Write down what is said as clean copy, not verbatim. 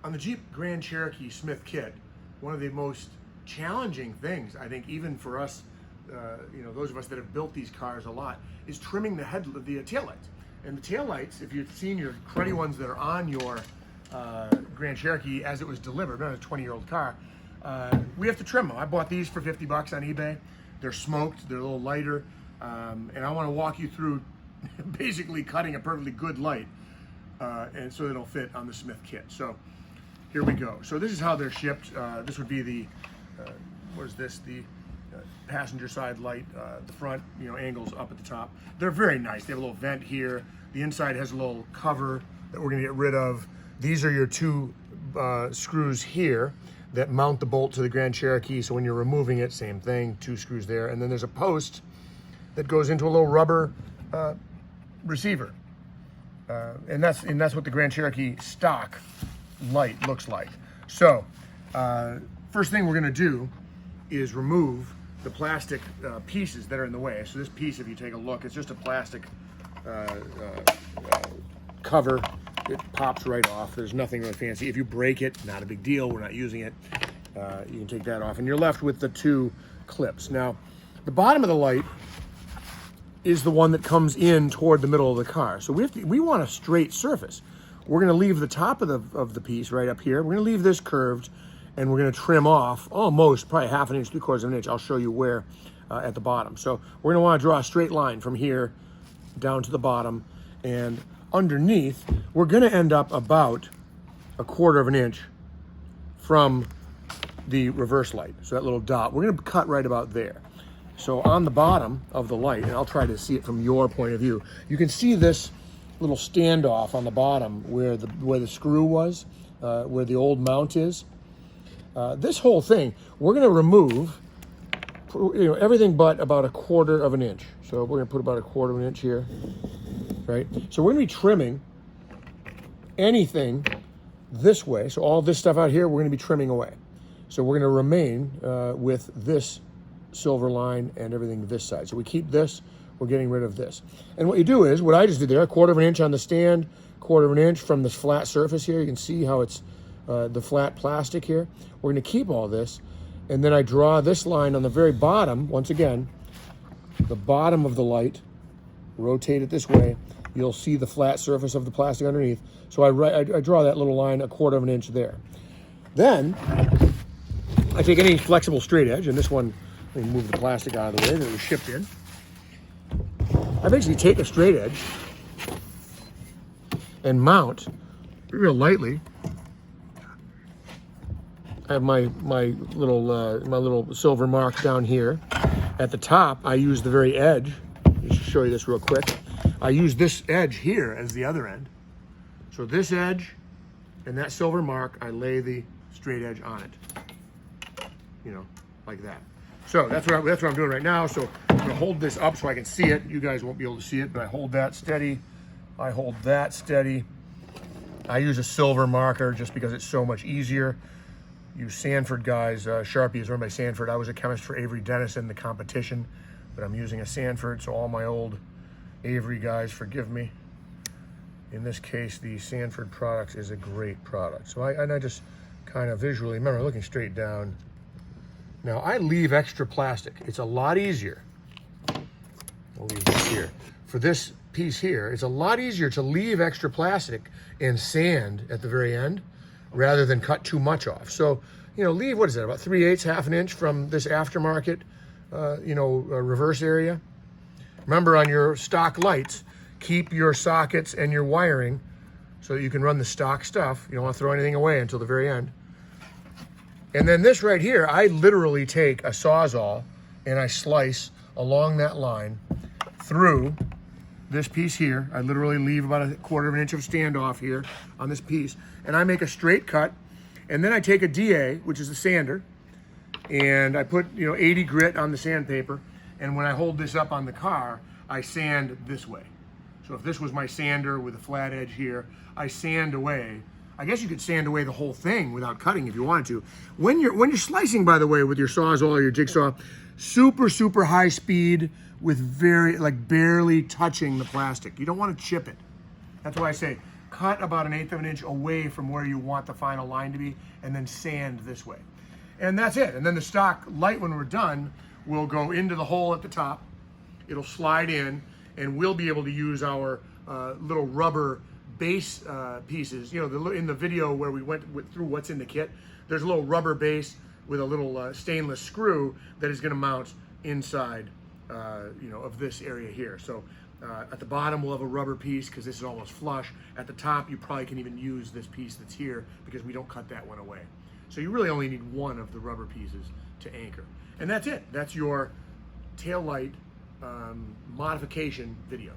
On the Jeep Grand Cherokee Smyth kit, one of the most challenging things, I think, even for us, those of us that have built these cars a lot, is trimming the taillights. And the taillights, if you've seen your cruddy ones that are on your Grand Cherokee as it was delivered, not a 20-year-old car, we have to trim them. I bought these for 50 bucks on eBay. They're smoked, they're a little lighter, and I want to walk you through basically cutting a perfectly good light, and so it'll fit on the Smyth kit. So here we go. So this is how they're shipped. This would be the, what is this? The passenger side light. The front, angles up at the top. They're very nice. They have a little vent here. The inside has a little cover that we're gonna get rid of. These are your two screws here that mount the bolt to the Grand Cherokee. So when you're removing it, same thing, two screws there. And then there's a post that goes into a little rubber receiver. And that's what the Grand Cherokee stock light looks like. So first thing we're gonna do is remove the plastic pieces that are in the way. So this piece, if you take a look, it's just a plastic cover. It pops right off. There's nothing really fancy. If you break it, not a big deal. We're not using it. You can take that off, and you're left with the two clips. Now, the bottom of the light is the one that comes in toward the middle of the car. So we want a straight surface. We're going to leave the top of the piece right up here. We're going to leave this curved, and we're going to trim off almost probably 1/2 inch, 3/4 of an inch. I'll show you where at the bottom. So we're going to want to draw a straight line from here down to the bottom, and underneath we're going to end up about 1/4 of an inch from the reverse light. So that little dot, we're going to cut right about there. So on the bottom of the light, and I'll try to see it from your point of view, you can see this little standoff on the bottom where the screw was, where the old mount is. This whole thing, we're going to remove, everything but about 1/4 of an inch. So we're going to put about 1/4 of an inch here, right? So we're going to be trimming anything this way. So all this stuff out here, we're going to be trimming away. So we're going to remain with this silver line and everything this side. So we keep this, we're getting rid of this. And what you do is, what I just did there, 1/4 of an inch on the stand, 1/4 of an inch from this flat surface here. You can see how it's the flat plastic here. We're going to keep all this, and then I draw this line on the very bottom. Once again, the bottom of the light, rotate it this way, you'll see the flat surface of the plastic underneath. So I draw that little line 1/4 of an inch there. Then I take any flexible straight edge, and this one, let me move the plastic out of the way that it was shipped in. I basically take a straight edge and mount real lightly. I have my little silver mark down here. At the top, I use the very edge. Let me show you this real quick. I use this edge here as the other end. So this edge and that silver mark, I lay the straight edge on it. Like that. So that's what I'm doing right now. So I'm gonna hold this up so I can see it. You guys won't be able to see it, but I hold that steady. I hold that steady. I use a silver marker just because it's so much easier. You Sanford guys, Sharpie is run by Sanford. I was a chemist for Avery Dennison, the competition, but I'm using a Sanford, so all my old Avery guys, forgive me. In this case, the Sanford products is a great product. So I just kind of visually, remember looking straight down. Now I leave extra plastic. It's a lot easier. I'll leave this here. For this piece here, it's a lot easier to leave extra plastic and sand at the very end rather than cut too much off. So, leave, what is that, about 3/8, 1/2 inch from this aftermarket, reverse area. Remember, on your stock lights, keep your sockets and your wiring so that you can run the stock stuff. You don't want to throw anything away until the very end. And then this right here, I literally take a Sawzall and I slice along that line through this piece here. I literally leave about 1/4 of an inch of standoff here on this piece, and I make a straight cut. And then I take a DA, which is a sander, and I put 80 grit on the sandpaper. And when I hold this up on the car, I sand this way. So if this was my sander with a flat edge here, I sand away. I guess you could sand away the whole thing without cutting if you wanted to. When you're slicing, by the way, with your Sawzall or your jigsaw, super high speed with barely touching the plastic. You don't want to chip it. That's why I say cut about 1/8 of an inch away from where you want the final line to be, and then sand this way. And that's it. And then the stock light, when we're done, will go into the hole at the top. It'll slide in, and we'll be able to use our little rubber base pieces. You know, in the video where we went through what's in the kit, there's a little rubber base with a little stainless screw that is going to mount inside, you know, of this area here. So at the bottom we'll have a rubber piece because this is almost flush. At the top you probably can even use this piece that's here because we don't cut that one away. So you really only need one of the rubber pieces to anchor. And that's it. That's your tail light modification video.